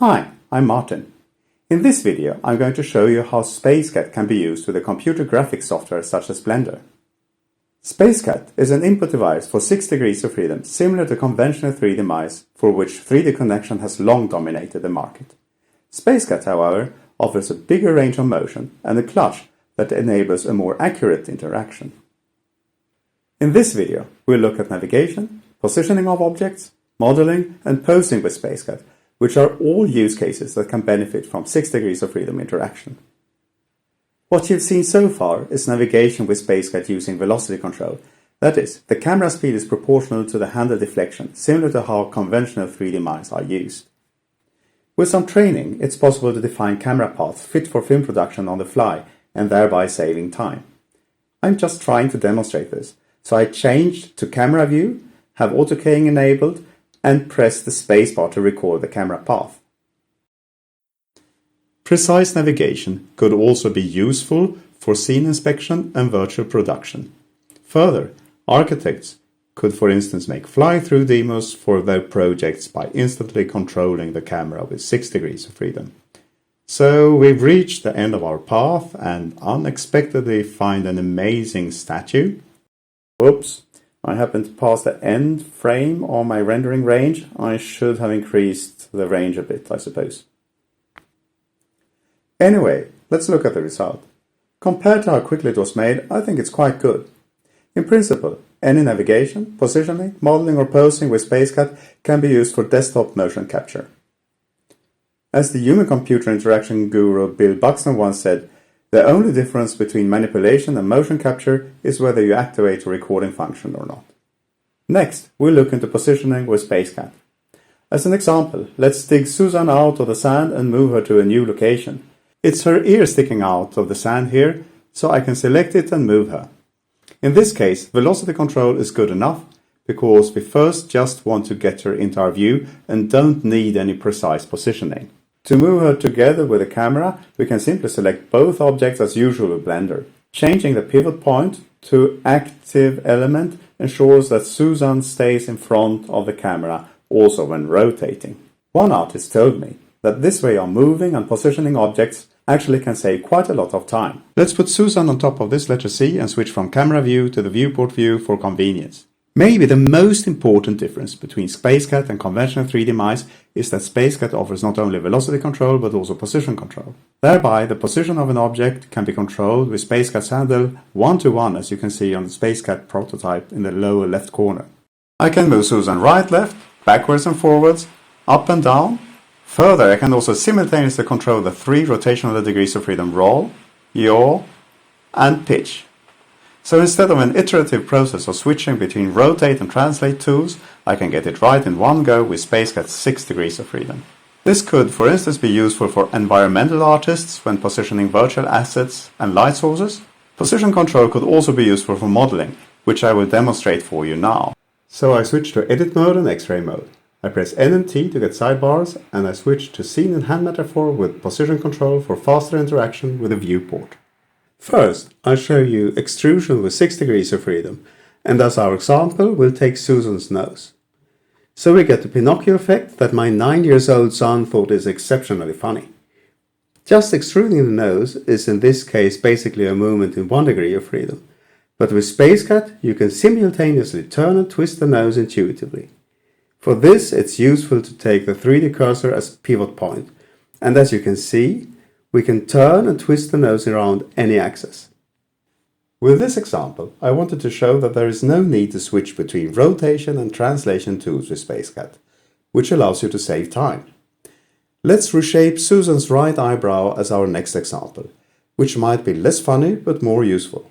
Hi, I'm Martin. In this video, I'm going to show you how SpaceCat can be used with a computer graphics software such as Blender. SpaceCat is an input device for 6 degrees of freedom, similar to conventional 3D mice, for which 3D connection has long dominated the market. SpaceCat, however, offers a bigger range of motion and a clutch that enables a more accurate interaction. In this video, we'll look at navigation, positioning of objects, modeling, and posing with SpaceCat, which are all use cases that can benefit from 6 degrees of freedom interaction. What you've seen so far is navigation with SpaceCat using velocity control. That is, the camera speed is proportional to the handle deflection, similar to how conventional 3D mice are used. With some training, it's possible to define camera paths fit for film production on the fly and thereby saving time. I'm just trying to demonstrate this, so I changed to camera view, have auto-keying enabled, and press the spacebar to record the camera path. Precise navigation could also be useful for scene inspection and virtual production. Further, architects could, for instance, make fly-through demos for their projects by instantly controlling the camera with 6 degrees of freedom. So we've reached the end of our path and unexpectedly find an amazing statue. Whoops! I happened to pass the end frame on my rendering range. I should have increased the range a bit, I suppose. Anyway, let's look at the result. Compared to how quickly it was made, I think it's quite good. In principle, any navigation, positioning, modeling or posing with SpaceCat can be used for desktop motion capture. As the human-computer interaction guru Bill Buxton once said, the only difference between manipulation and motion capture is whether you activate a recording function or not. Next, we'll look into positioning with SpaceCat. As an example, let's dig Susan out of the sand and move her to a new location. It's her ear sticking out of the sand here, so I can select it and move her. In this case, velocity control is good enough, because we first just want to get her into our view and don't need any precise positioning. To move her together with the camera, we can simply select both objects as usual with Blender. Changing the pivot point to active element ensures that Susan stays in front of the camera also when rotating. One artist told me that this way of moving and positioning objects actually can save quite a lot of time. Let's put Susan on top of this letter C and switch from camera view to the viewport view for convenience. Maybe the most important difference between SpaceCat and conventional 3D mice is that SpaceCat offers not only velocity control but also position control. Thereby, the position of an object can be controlled with SpaceCat's handle 1-to-1, as you can see on the SpaceCat prototype in the lower left corner. I can move Susan right, left, backwards and forwards, up and down. Further, I can also simultaneously control the 3 rotational degrees of freedom: roll, yaw, and pitch. So instead of an iterative process of switching between rotate and translate tools, I can get it right in one go with SpaceCat's 6 degrees of freedom. This could, for instance, be useful for environmental artists when positioning virtual assets and light sources. Position control could also be useful for modeling, which I will demonstrate for you now. So I switch to edit mode and X-ray mode. I press N and T to get sidebars, and I switch to scene and hand metaphor with position control for faster interaction with the viewport. First, I'll show you extrusion with 6 degrees of freedom, and as our example, we'll take Susan's nose. So we get the Pinocchio effect that my 9-year-old son thought is exceptionally funny. Just extruding the nose is in this case basically a movement in 1 degree of freedom, but with SpaceCat you can simultaneously turn and twist the nose intuitively. For this, it's useful to take the 3D cursor as pivot point, and as you can see, we can turn and twist the nose around any axis. With this example, I wanted to show that there is no need to switch between rotation and translation tools with SpaceCat, which allows you to save time. Let's reshape Susan's right eyebrow as our next example, which might be less funny but more useful.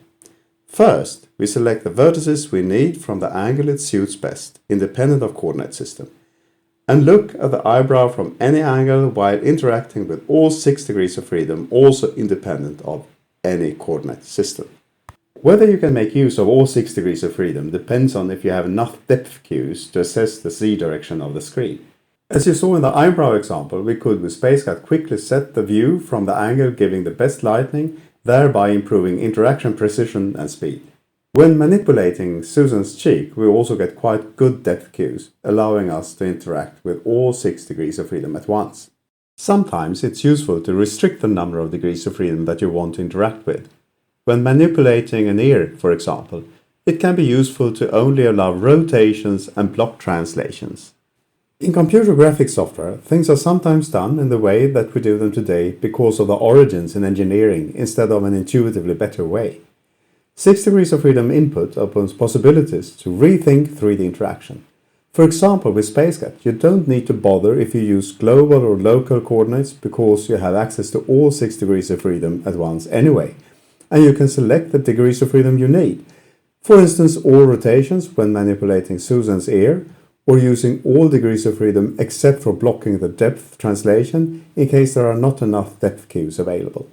First, we select the vertices we need from the angle it suits best, independent of coordinate system, and look at the eyebrow from any angle while interacting with all 6 degrees of freedom, also independent of any coordinate system. Whether you can make use of all 6 degrees of freedom depends on if you have enough depth cues to assess the Z direction of the screen. As you saw in the eyebrow example, we could with SpaceCat quickly set the view from the angle giving the best lighting, thereby improving interaction precision and speed. When manipulating Susan's cheek, we also get quite good depth cues, allowing us to interact with all 6 degrees of freedom at once. Sometimes it's useful to restrict the number of degrees of freedom that you want to interact with. When manipulating an ear, for example, it can be useful to only allow rotations and block translations. In computer graphics software, things are sometimes done in the way that we do them today because of the origins in engineering instead of an intuitively better way. 6 degrees of freedom input opens possibilities to rethink 3D interaction. For example, with SpaceCat, you don't need to bother if you use global or local coordinates because you have access to all 6 degrees of freedom at once anyway, and you can select the degrees of freedom you need. For instance, all rotations when manipulating Susan's ear, or using all degrees of freedom except for blocking the depth translation in case there are not enough depth cues available.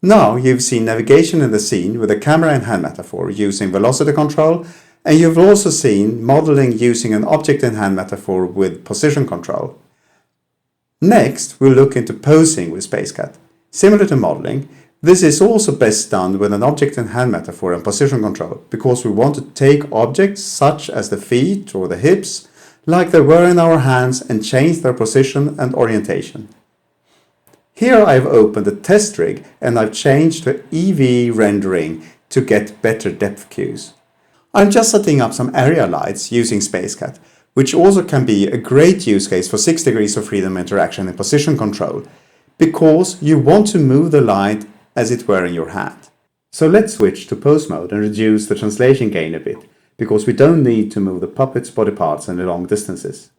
Now you've seen navigation in the scene with a camera and hand metaphor using velocity control, and you've also seen modeling using an object in hand metaphor with position control. Next, we'll look into posing with SpaceCat. Similar to modeling, this is also best done with an object in hand metaphor and position control because we want to take objects such as the feet or the hips like they were in our hands and change their position and orientation. Here I've opened a test rig and I've changed to EV rendering to get better depth cues. I'm just setting up some area lights using SpaceCat, which also can be a great use case for 6 degrees of freedom interaction and position control, because you want to move the light as it were in your hand. So let's switch to pose mode and reduce the translation gain a bit, because we don't need to move the puppet's body parts any long distances.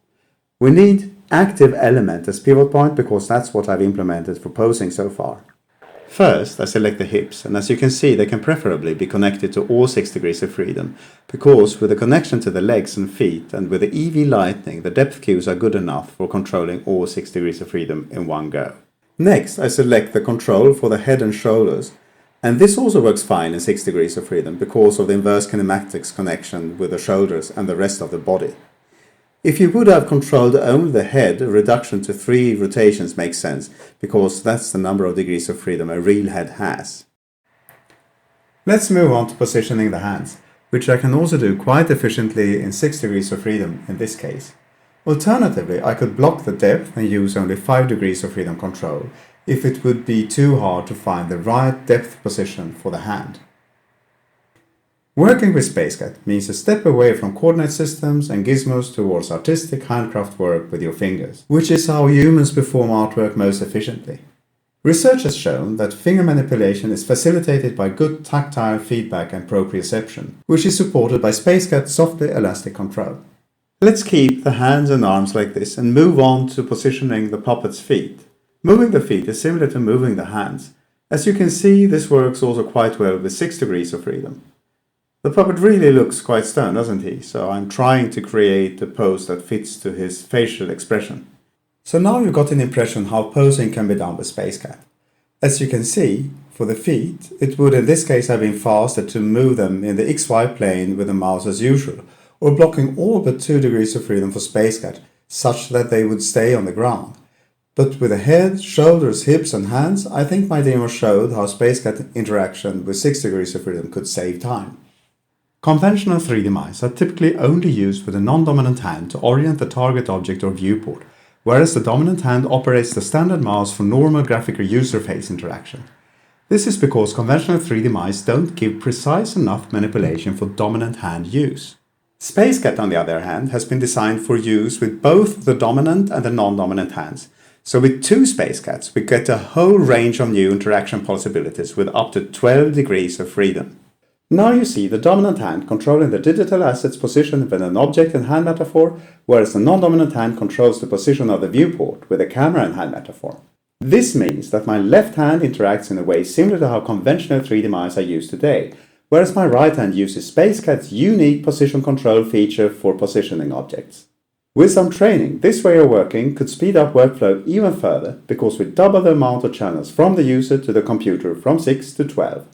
We need active element as pivot point because that's what I've implemented for posing so far. First, I select the hips, and as you can see, they can preferably be connected to all 6 degrees of freedom, because with the connection to the legs and feet and with the EV lighting, the depth cues are good enough for controlling all 6 degrees of freedom in one go. Next, I select the control for the head and shoulders, and this also works fine in 6 degrees of freedom because of the inverse kinematics connection with the shoulders and the rest of the body. If you would have controlled only the head, a reduction to 3 rotations makes sense, because that's the number of degrees of freedom a real head has. Let's move on to positioning the hands, which I can also do quite efficiently in 6 degrees of freedom in this case. Alternatively, I could block the depth and use only 5 degrees of freedom control if it would be too hard to find the right depth position for the hand. Working with SpaceCat means a step away from coordinate systems and gizmos towards artistic handcraft work with your fingers, which is how humans perform artwork most efficiently. Research has shown that finger manipulation is facilitated by good tactile feedback and proprioception, which is supported by SpaceCat's softly elastic control. Let's keep the hands and arms like this and move on to positioning the puppet's feet. Moving the feet is similar to moving the hands. As you can see, this works also quite well with 6 degrees of freedom. The puppet really looks quite stern, doesn't he? So I'm trying to create a pose that fits to his facial expression. So now you've got an impression how posing can be done with SpaceCat. As you can see, for the feet, it would in this case have been faster to move them in the XY plane with the mouse as usual, or blocking all but 2 degrees of freedom for SpaceCat, such that they would stay on the ground. But with the head, shoulders, hips and hands, I think my demo showed how SpaceCat interaction with 6 degrees of freedom could save time. Conventional 3D mice are typically only used with a non-dominant hand to orient the target object or viewport, whereas the dominant hand operates the standard mouse for normal graphical user face interaction. This is because conventional 3D mice don't give precise enough manipulation for dominant hand use. SpaceCat, on the other hand, has been designed for use with both the dominant and the non-dominant hands. So with 2 SpaceCats, we get a whole range of new interaction possibilities with up to 12 degrees of freedom. Now you see the dominant hand controlling the digital asset's position with an object and hand metaphor, whereas the non-dominant hand controls the position of the viewport with a camera and hand metaphor. This means that my left hand interacts in a way similar to how conventional 3D mice are used today, whereas my right hand uses SpaceCat's unique position control feature for positioning objects. With some training, this way of working could speed up workflow even further because we double the amount of channels from the user to the computer from 6 to 12.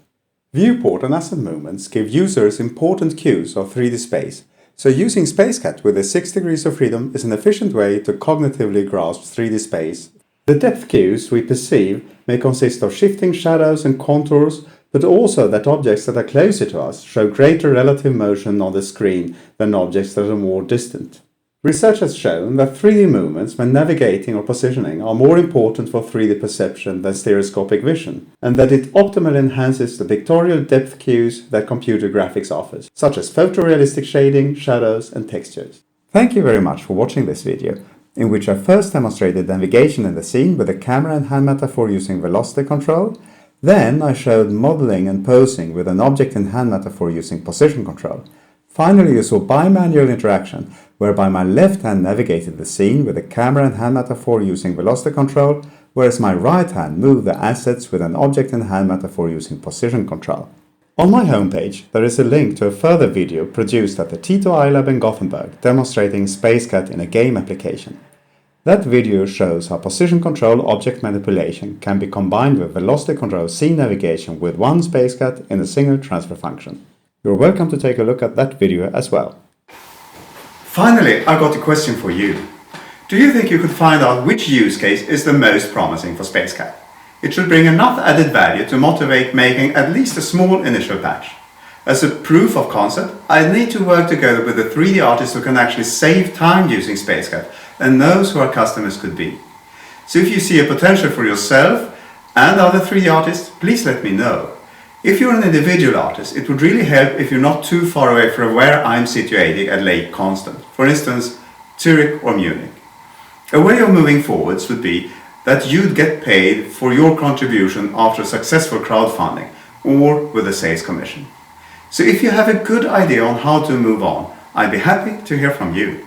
Viewport and asset movements give users important cues of 3D space, so using SpaceCat with the 6 degrees of freedom is an efficient way to cognitively grasp 3D space. The depth cues we perceive may consist of shifting shadows and contours, but also that objects that are closer to us show greater relative motion on the screen than objects that are more distant. Research has shown that 3D movements when navigating or positioning are more important for 3D perception than stereoscopic vision, and that it optimally enhances the pictorial depth cues that computer graphics offers, such as photorealistic shading, shadows, and textures. Thank you very much for watching this video, in which I first demonstrated navigation in the scene with the camera and hand metaphor using velocity control. Then I showed modeling and posing with an object and hand metaphor using position control. Finally, you saw bimanual interaction, whereby my left hand navigated the scene with the camera and hand metaphor using velocity control, whereas my right hand moved the assets with an object and hand metaphor using position control. On my homepage, there is a link to a further video produced at the Tito iLab in Gothenburg demonstrating SpaceCat in a game application. That video shows how position control object manipulation can be combined with velocity control scene navigation with one SpaceCat in a single transfer function. You're welcome to take a look at that video as well. Finally, I got a question for you. Do you think you could find out which use case is the most promising for SpaceCat? It should bring enough added value to motivate making at least a small initial patch. As a proof of concept, I need to work together with the 3D artists who can actually save time using SpaceCat and knows who our customers could be. So if you see a potential for yourself and other 3D artists, please let me know. If you're an individual artist, it would really help if you're not too far away from where I'm situated at Lake Constant, for instance, Zurich or Munich. A way of moving forwards would be that you'd get paid for your contribution after successful crowdfunding or with a sales commission. So if you have a good idea on how to move on, I'd be happy to hear from you.